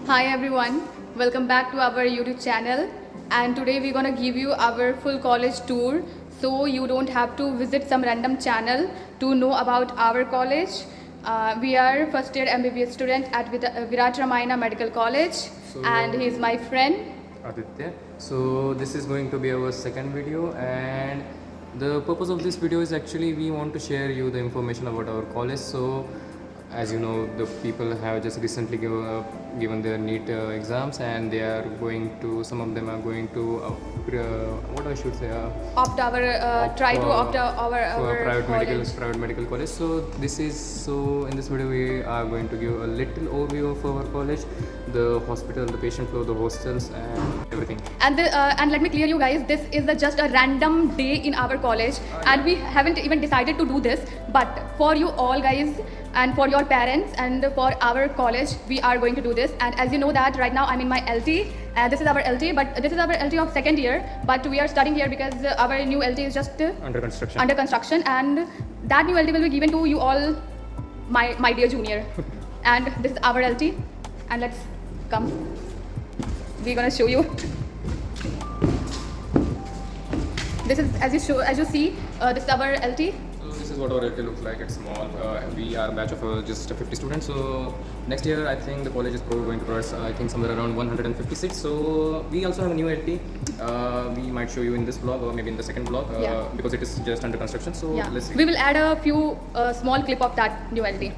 Hi everyone, welcome back to our YouTube channel, and today we're gonna give you our full college tour so you don't have to visit some random channel to know about our college. We are first year MBBS student at Virat Ramayana Medical College, and he is my friend Aditya. So this is going to be our second video, and the purpose of this video is actually we want to share you the information about our college. So as you know, the people have just recently given their NEET exams, and they are going to, some of them are going to what I should say opt our try to opt our private medical college. So in this video we are going to give a little overview of our college, the hospital, the patient flow, the hostels, and everything. And let me clear you guys, this is just a random day in our college, and we haven't even decided to do this, but for you all guys and for your parents and for our college, we are going to do this. And as you know that right now I'm in my LT, this is our LT, but this is our LT of second year, but we are studying here because our new LT is just Under construction, and that new LT will be given to you all, my dear junior. And this is our LT, and let's come, we're gonna show you. This is as you see, this is our LT. This is what our LT looks like. It's small. We are a batch of just 50 students. So next year, I think the college is probably going to provide, I think, somewhere around 150 seats. So we also have a new LT. We might show you in this vlog or maybe in the second vlog because it is just under construction. So let's see. We will add a few small clip of that new LT.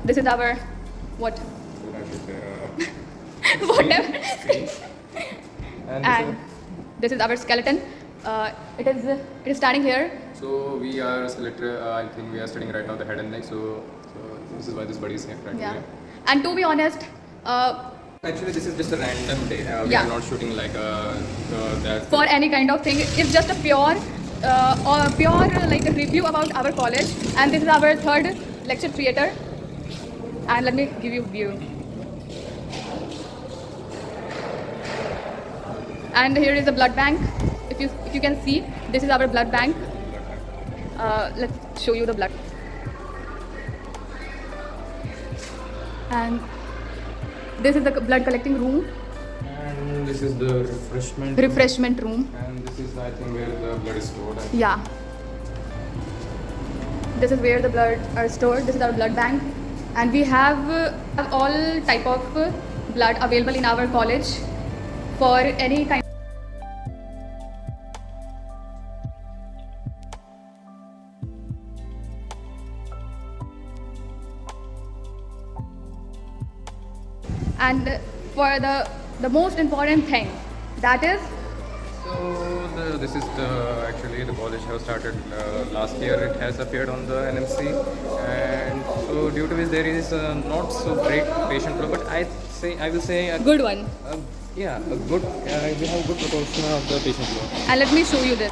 This is our what? Whatever. And this is our skeleton. It is standing here. So we are I think we are studying right now the head and neck. So this is why this body is here right here. And to be honest, actually this is just a random day. We are not shooting like that for any kind of thing. It's just a pure like a review about our college. And this is our third lecture theater. And let me give you view. And here is a blood bank. If you can see, this is our blood bank. Let's show you the blood. And this is the blood collecting room. And this is the refreshment room. And this is, I think, where the blood is stored. Yeah. This is where the blood are stored. This is our blood bank. And we have all type of blood available in our college for any kind. And for the most important thing, that is, so this is actually the college has started last year. It has appeared on the NMC, and so due to which there is not so great patient flow, but I will say a good one. We have a good proportion of the patient flow. And let me show you this.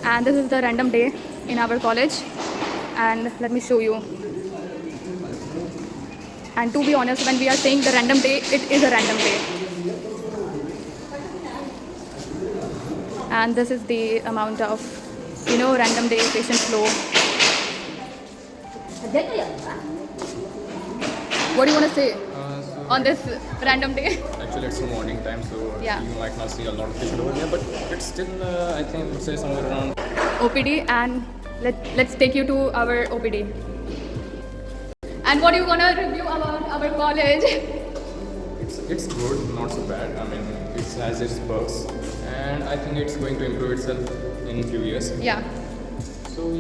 And this is the random day in our college, and let me show you. And to be honest, when we are saying the random day, it is a random day. And this is the amount of random day patient flow. What do you want to say on this random day? Actually, it's the morning time, so you might not see a lot of patient over here, but it's still, I think, let's say somewhere around OPD. And let's take you to our OPD. And what do you want to review about our college? It's good, not so bad. I mean, it has its perks, and I think it's going to improve itself in a few years. Yeah. So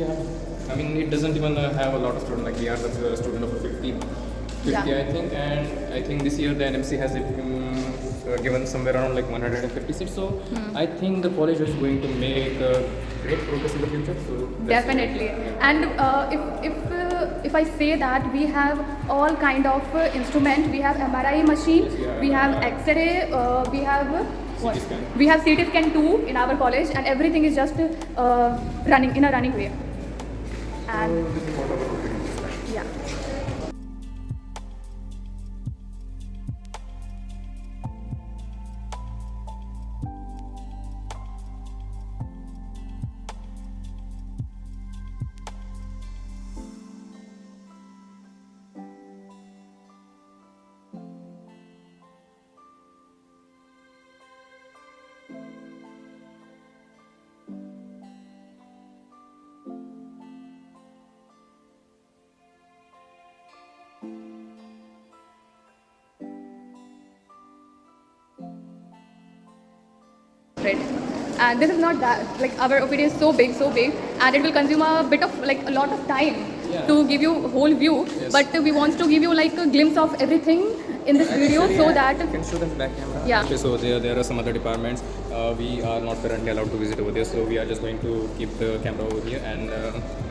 I mean, it doesn't even have a lot of students. Like we are the student of 50 I think, and I think this year the NMC has given somewhere around like 150 seats. So I think the college is going to make great progress in the future. So definitely. And if I say that we have all kind of instrument, we have MRI machine, we have X-ray, we have what? We have CT scan too in our college, and everything is just running in a running way. And yeah. separate. And this is not that, like our OPD is so big, and it will consume a bit of like a lot of time to give you whole view. Yes. But we want to give you like a glimpse of everything in this video, so that you can show them back camera. Yeah. Okay, so there are some other departments. We are not currently allowed to visit over there, so we are just going to keep the camera over here, and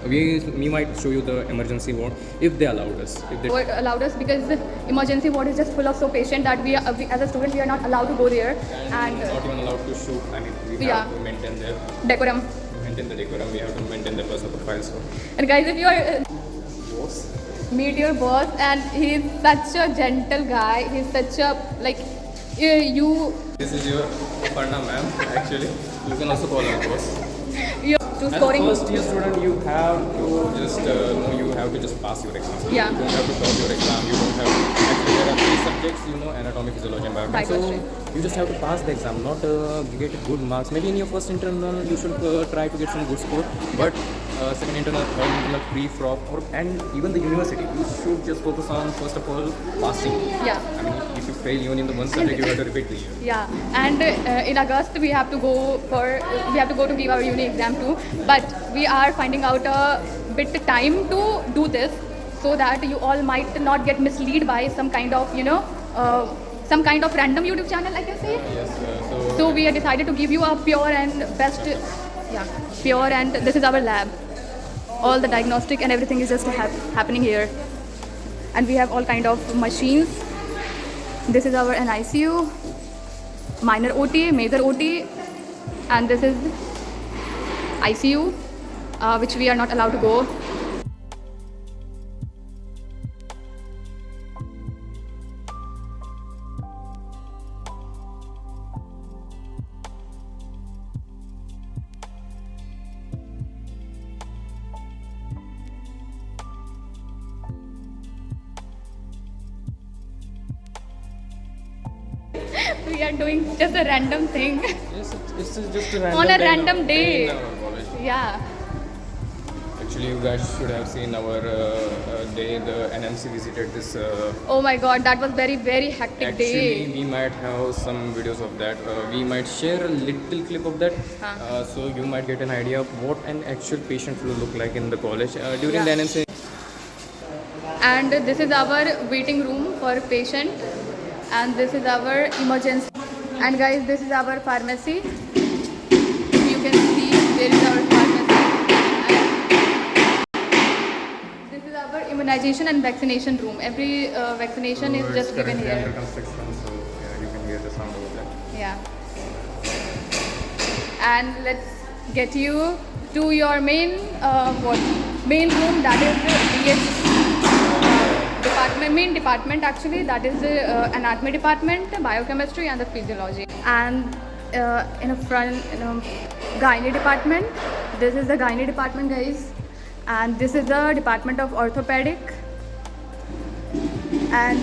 we might show you the emergency ward if they allowed us. If they were allowed us, because emergency ward is just full of so patient that we as a student we are not allowed to go there, and not even allowed to shoot. I mean, we have to maintain the decorum. We have to maintain the personal profile. So, And guys, if you are boss. meet your boss, and he's such a gentle guy. He's such a like you This is your Parna ma'am. Actually, you can also call her boss. you to As a scoring. first year student, you have to just you have to just pass your exam. Yeah. You don't have to top your exam. You don't have actually there are 3 subjects, anatomy, physiology, and biology. So Biochemistry. you just have to pass the exam, not get good marks. Maybe in your first internal you should try to get some good score, but second internal, third internal, pre-prop, and even the university, you should just focus on first of all passing. Yeah. I mean, if you fail even in the one subject, you have to repeat the year. Yeah, and in August we have to go to give our uni exam too. But we are finding out a bit time to do this, so that you all might not get misled by some kind of some kind of random YouTube channel, I can say. Yes. So we have decided to give you a pure and best, pure, and this is our lab. All the diagnostic and everything is just happening here, and we have all kind of machines. This is our NICU, minor OT, major OT, and this is ICU, which we are not allowed to go. We are doing just a random thing. Yes, it's just a random On a day random in day. our college. Yeah. Actually, you guys should have seen our day. The NMC visited this. Oh my God, that was very, very hectic Actually, day. we might have some videos of that. We might share a little clip of that, so you might get an idea of what an actual patient will look like in the college during the NMC. And this is our waiting room for patient, and this is our emergency. And guys, this is our pharmacy. You can see there is our pharmacy. And this is our immunization and vaccination room. Every vaccination is just given Under here. construction, so yeah, you can hear the sound over there. Yeah. And let's get you to your main main room, that is the DH department, main department actually, that is the anatomy department, biochemistry and the physiology. And in a front, gynae department. This is the gynae department, guys, and this is the department of orthopedic. And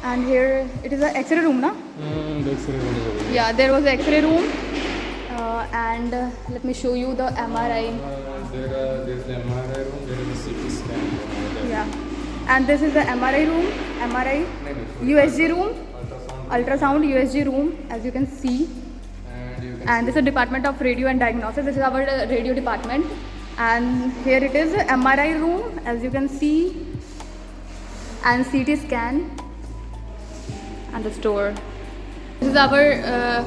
and here it is a X-ray room, na? The X-ray room is over there. Yeah, there was an X-ray room, and let me show you the MRI. There's the MRI room. There is a CT scan room over there. Yeah, and this is the MRI room, MRI, Maybe. USG room, Ultrasound. ultrasound USG room, as you can see. And you can And this is the department of radio and diagnosis. This is our radio department, and here it is MRI room, as you can see, and CT scan, and the store. This is our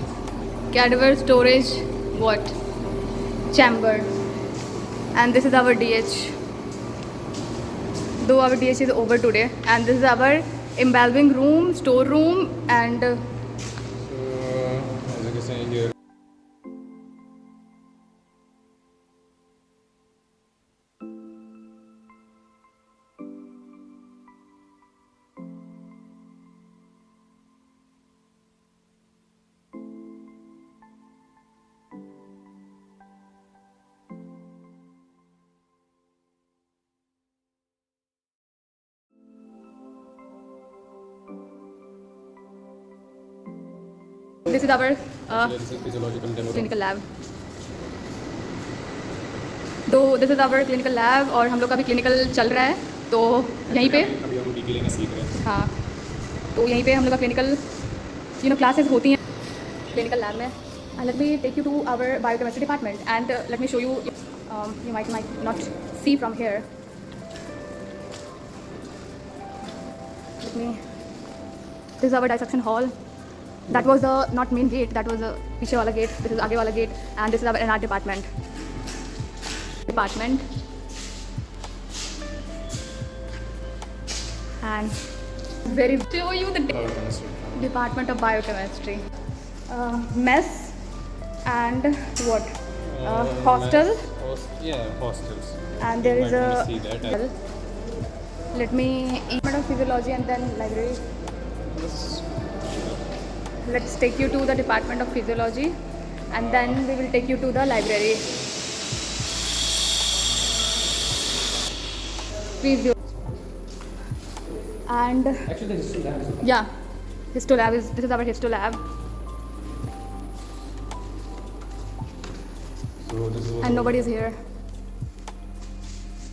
cadaver storage chamber, and this is our DH. Though our DH is over today, and this is our embalming room, store room, and So, as you can see here. this is our This is physiological demo. clinical lab. तो this is our clinical lab, और हम लोग का भी clinical चल रहा है, तो यहीं पे अभी हम डिटेलिंग सीख रहे हैं. हाँ, तो यहीं पे हम लोग का क्लिनिकल classes होती हैं clinical lab में. And let me take you to our biochemistry department, and let me show you. You might not see from here. This is our dissection hall. That was the not main gate. That was the पीछे वाला gate. This is आगे वाला gate, and this is our NR department. And show you the department of biochemistry. Mess and what? Hostel. Hostels. And there is You a. might wanna see that. Let me eat of physiology and then library. Let's take you to the department of physiology, and then we will take you to the library. Physio. And Actually, this is that. yeah, histo lab is. This is our histo lab, So this is what. and nobody is here.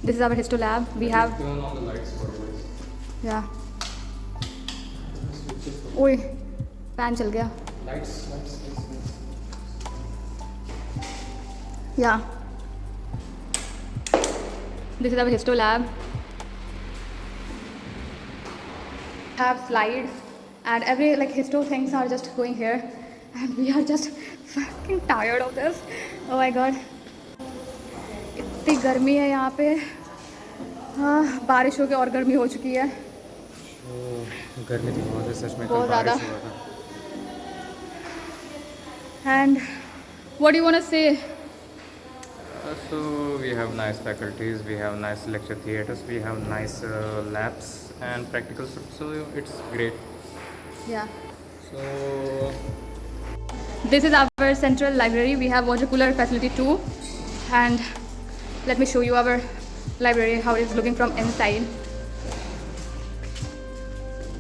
This is our histo lab. We have Turn on the lights for us. yeah. ओए fan चल गया. Lights. Yeah. This is our histo lab. Have slides and every histo things are just going here, and we are just fucking tired of this. Oh my god. इतनी गर्मी है यहाँ पे. हाँ, बारिश हो के और गर्मी हो चुकी है. गर्मी तो बहुत है सच में. बहुत कल बारिश ज़्यादा. हुआ था. And what do you want to say? So we have nice faculties, we have nice lecture theaters, we have nice labs and practicals. So it's great. Yeah. So This is our central library. We have water cooler facility too, and let me show you our library, how it is looking from inside.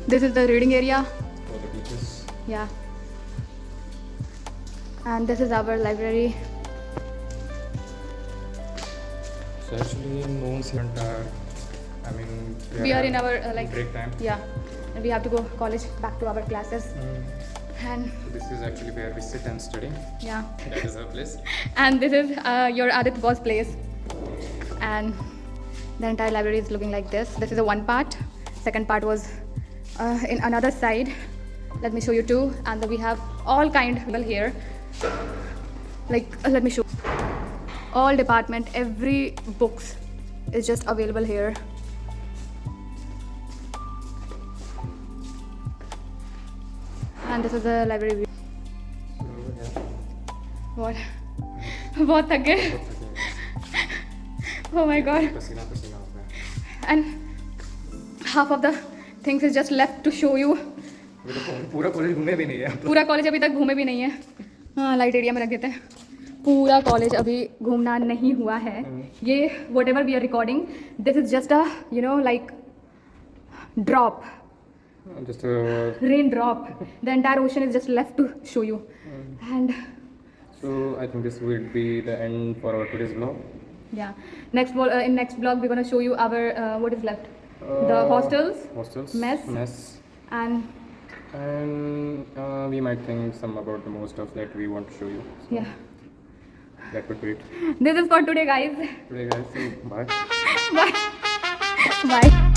This is the reading area. for the teachers. Yeah. And this is our library. So actually no one's here. I mean We are in our break time. yeah, and we have to go college, back to our classes. And So this is actually where we sit and study. yeah, That is our place. and this is your Adit boss place. And the entire library is looking like this. This is the one part. Second part was in another side. Let me show you too. And then we have all kind of people here. Let me show. All department, every books is just available here. And this is the library view. So yeah. What? बहुत थक गए. Oh my god. पसीना पसीना हो गया. And half of the things is just left to show you. अभी तो पूरा कॉलेज घूमे भी नहीं है. पूरा कॉलेज अभी तक घूमे भी नहीं है. हाँ, लाइट एरिया में रख देते हैं. पूरा कॉलेज अभी घूमना नहीं हुआ है. ये whatever we are recording, this is just a drop, Just rain drop. The entire ocean is just left to show you. And so I think this will be the end for our today's vlog. yeah, in next vlog we're gonna show you our what is left. The hostels, mess. And we might think some about the more stuff that we want to show you. So yeah, that would be it. this is for today, guys. Today guys, so bye. Bye. Bye.